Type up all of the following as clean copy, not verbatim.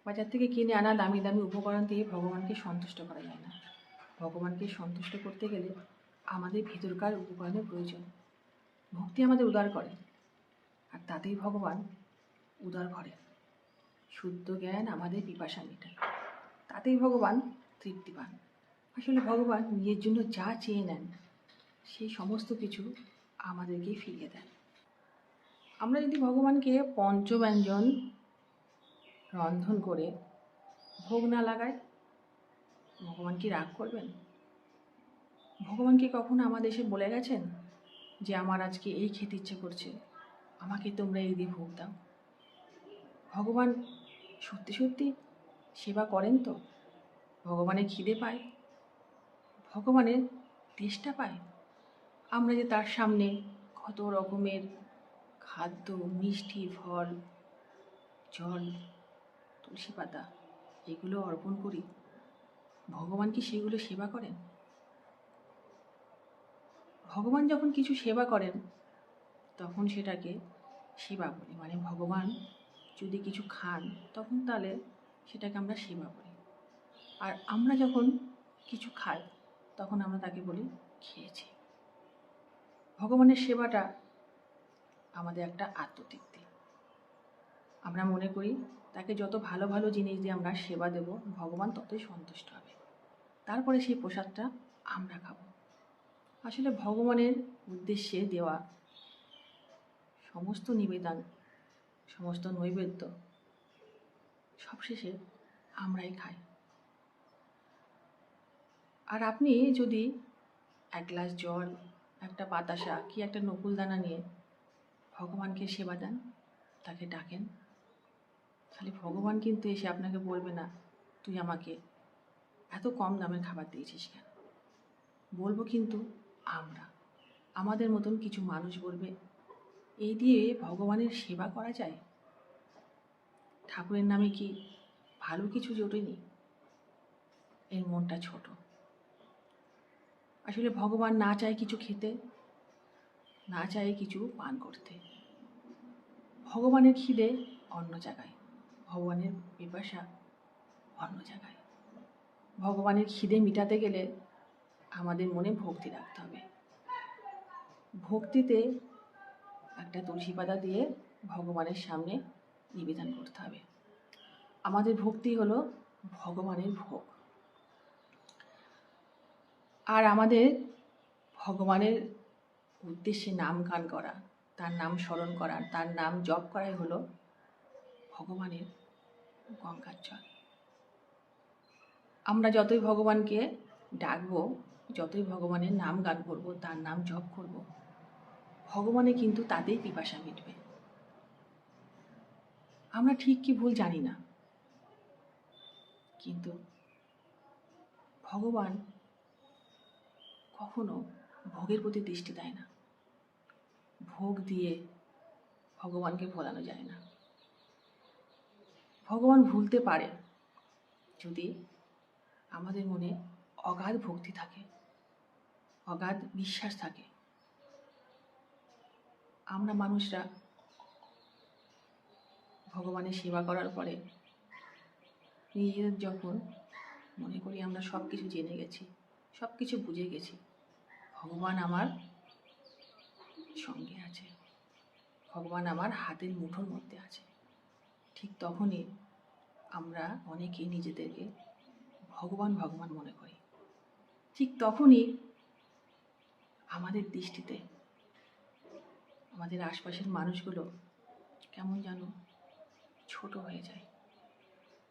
বাজার থেকে কিনে আনা দামি দামি উপকরণ দিয়ে ভগবানকে সন্তুষ্ট করা যায় না। ভগবানকে সন্তুষ্ট করতে গেলে আমাদের ভিতরকার উপকরণের প্রয়োজন। ভক্তি আমাদের উদার করে, আর তাতেই ভগবান উদার করে। শুদ্ধ জ্ঞান আমাদের পিপাসা মেটায়, তাতেই ভগবান তৃপ্তি পান। আসলে ভগবান নিজের জন্য যা চেয়ে নেন সেই সমস্ত কিছু আমাদেরকে ফিরিয়ে দেন। আমরা যদি ভগবানকে পঞ্চব্যঞ্জন রন্ধন করে ভোগ না লাগাই, ভগবান কি রাগ করবেন? ভগবান কি কখনো আমাদের এসে বলে গেছেন যে আমার আজকে এই খেতে ইচ্ছে করছে, আমাকে তোমরা এই দিয়ে ভোগ দাও? ভগবান সত্যি সত্যি সেবা করেন তো? ভগবানের খিদে পায়, ভগবানের তেষ্টা পায়। আমরা যে তার সামনে কত রকমের খাদ্য, মিষ্টি, ফল, জল, তুলসী পাতা এগুলো অর্পণ করি, ভগবান কি সেগুলো সেবা করেন? ভগবান যখন কিছু সেবা করেন তখন সেটাকে সেবা বলি। মানে ভগবান যদি কিছু খান তখন তাহলে সেটাকে আমরা সেবা করি। আর আমরা যখন কিছু খাই তখন আমরা তাকে বলি খেয়েছি। ভগবানের সেবাটা আমাদের একটা আত্মতৃপ্তি। আমরা মনে করি তাকে যত ভালো ভালো জিনিস দিয়ে আমরা সেবা দেব, ভগবান ততই সন্তুষ্ট হবে, তারপরে সেই প্রসাদটা আমরা খাবো। আসলে ভগবানের উদ্দেশ্যে দেওয়া সমস্ত নিবেদন, সমস্ত নৈবেদ্য সবশেষে আমরাই খাই। আর আপনি যদি এক গ্লাস জল, একটা বাতাসা কি একটা নকুলদানা নিয়ে ভগবানকে সেবা দেন, তাকে ডাকেন, তাহলে ভগবান কিন্তু এসে আপনাকে বলবে না তুই আমাকে এত কম দামের খাবার দিয়েছিস কেন। বলবো কিন্তু আমরা, আমাদের মতন কিছু মানুষ বলবে এই দিয়ে ভগবানের সেবা করা যায়? ঠাকুরের নামে কি ভালো কিছু জোটেনি? এর মনটা ছোট। আসলে ভগবান না চায় কিছু খেতে, না চায় কিছু পান করতে। ভগবানের খিদে অন্য জায়গায়, ভগবানের পিপাসা অন্য জায়গায়। ভগবানের খিদে মিটাতে গেলে আমাদের মনে ভক্তি রাখতে হবে। ভক্তিতে একটা তুলসী পাতা দিয়ে ভগবানের সামনে নিবেদন করতে হবে। আমাদের ভক্তি হলো ভগবানের ভোগ। আর আমাদের ভগবানের উদ্দেশ্যে নাম গান করা, তার নাম স্মরণ করা, তার নাম জপ করাই হলো ভগবানের গঙ্গার জল। আমরা যতই ভগবানকে ডাকবো, যতই ভগবানের নাম গান করবো, তার নাম জপ করব, ভগবানের কিন্তু তাতেই পিপাসা মিটবে। আমরা ঠিক কি ভুল জানি না, কিন্তু ভগবান কখনো ভোগের প্রতি দৃষ্টি দেয় না। ভোগ দিয়ে ভগবানকে ভোলানো যায় না। ভগবান ভুলতে পারে যদি আমাদের মনে অগাধ ভক্তি থাকে, অগাধ বিশ্বাস থাকে। আমরা মানুষরা ভগবানের সেবা করার পরে নিজেদের যখন মনে করি আমরা সব কিছু জেনে গেছি, সব কিছু বুঝে গেছি, ভগবান আমার সঙ্গে আছে, ভগবান আমার হাতের মুঠোর মধ্যে আছে, ঠিক তখনই আমরা অনেকেই নিজেদেরকে ভগবান ভগবান মনে করি। ঠিক তখনই আমাদের দৃষ্টিতে আমাদের আশপাশের মানুষগুলো কেমন যেন ছোট হয়ে যায়।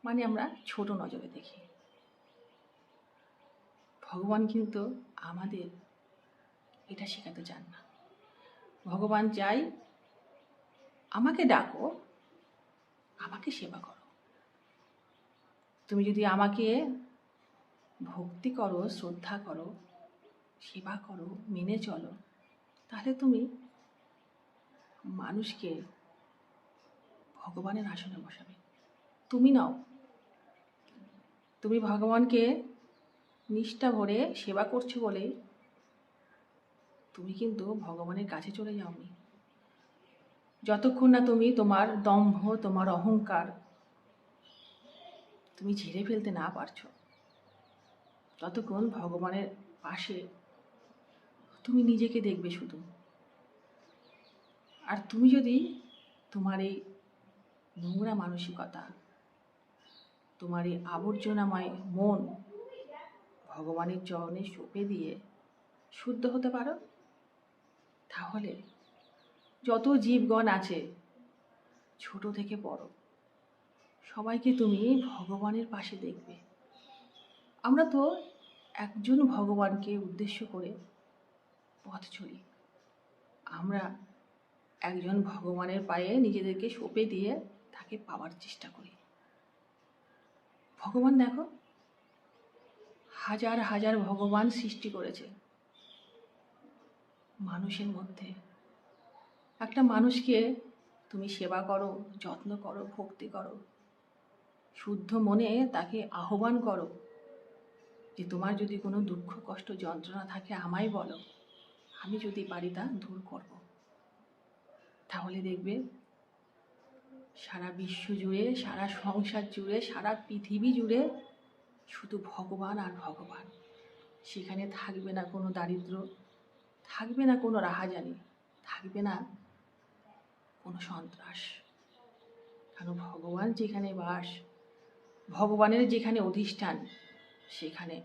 মানে আমরা ছোট নজরে দেখি। ভগবান কিন্তু আমাদের এটা শেখাতে চান না। ভগবান চাই আমাকে ডাকো, আমাকে সেবা করো। তুমি যদি আমাকে ভক্তি করো, শ্রদ্ধা করো, সেবা করো, মেনে চলো, তাহলে তুমি মানুষকে ভগবানের আসনে বসাবে। তুমি নাও, তুমি ভগবানকে নিষ্ঠা ভরে সেবা করছো বলে তুমি কিন্তু ভগবানের কাছে চলে যাওনি। যতক্ষণ না তুমি তোমার দম্ভ, তোমার অহংকার তুমি ঝেড়ে ফেলতে না পারছো, ততক্ষণ ভগবানের পাশে তুমি নিজেকে দেখবে শুধু। আর তুমি যদি তোমার এই নোংরা মানসিকতা, তোমার এই আবর্জনাময় মন ভগবানের চরণে সঁপে দিয়ে শুদ্ধ হতে পারো, তাহলে যত জীবগণ আছে, ছোট থেকে বড়, সবাইকে তুমি ভগবানের পাশে দেখবে। আমরা তো একজন ভগবানকে উদ্দেশ্য করে পথ চলি। আমরা একজন ভগবানের পায়ে নিজেদেরকে সঁপে দিয়ে তাকে পাওয়ার চেষ্টা করি। ভগবান দেখো, হাজার হাজার ভগবান সৃষ্টি করেছে মানুষের মধ্যে। একটা মানুষকে তুমি সেবা করো, যত্ন করো, ভক্তি করো, শুদ্ধ মনে তাকে আহ্বান করো যে তোমার যদি কোনো দুঃখ কষ্ট যন্ত্রণা থাকে আমায় বলো, আমি যদি পারি তা দূর করব। তাহলে দেখবে সারা বিশ্ব জুড়ে, সারা সংসার জুড়ে, সারা পৃথিবী জুড়ে শুধু ভগবান আর ভগবান। সেখানে থাকবে না কোনো দারিদ্র, থাকবে না কোনো রাহাজানি, থাকবে না কোনো সন্ত্রাস। কারণ ভগবান যেখানে বাস, ভগবানের যেখানে অধিষ্ঠান, সেখানে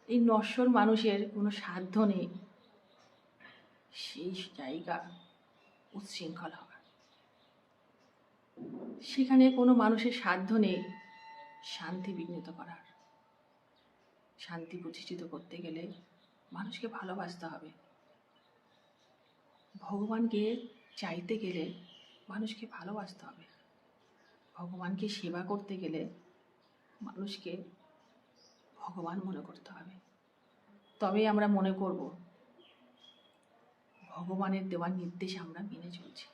এই নশ্বর মানুষের কোনো সাধ্য নেই সেই জায়গা উচ্ছৃঙ্খল হওয়া। সেখানে কোনো মানুষের সাধ্য নেই শান্তি বিঘ্নিত করার। শান্তি প্রতিষ্ঠিত করতে গেলে মানুষকে ভালোবাসতে হবে। ভগবানকে চাইতে গেলে মানুষকে ভালোবাসতে হবে। ভগবানকে সেবা করতে গেলে মানুষকে ভগবান মনে করতে হবে। তবে আমরা মনে করব ভগবানের দেওয়ার নির্দেশ আমরা মেনে চলছি।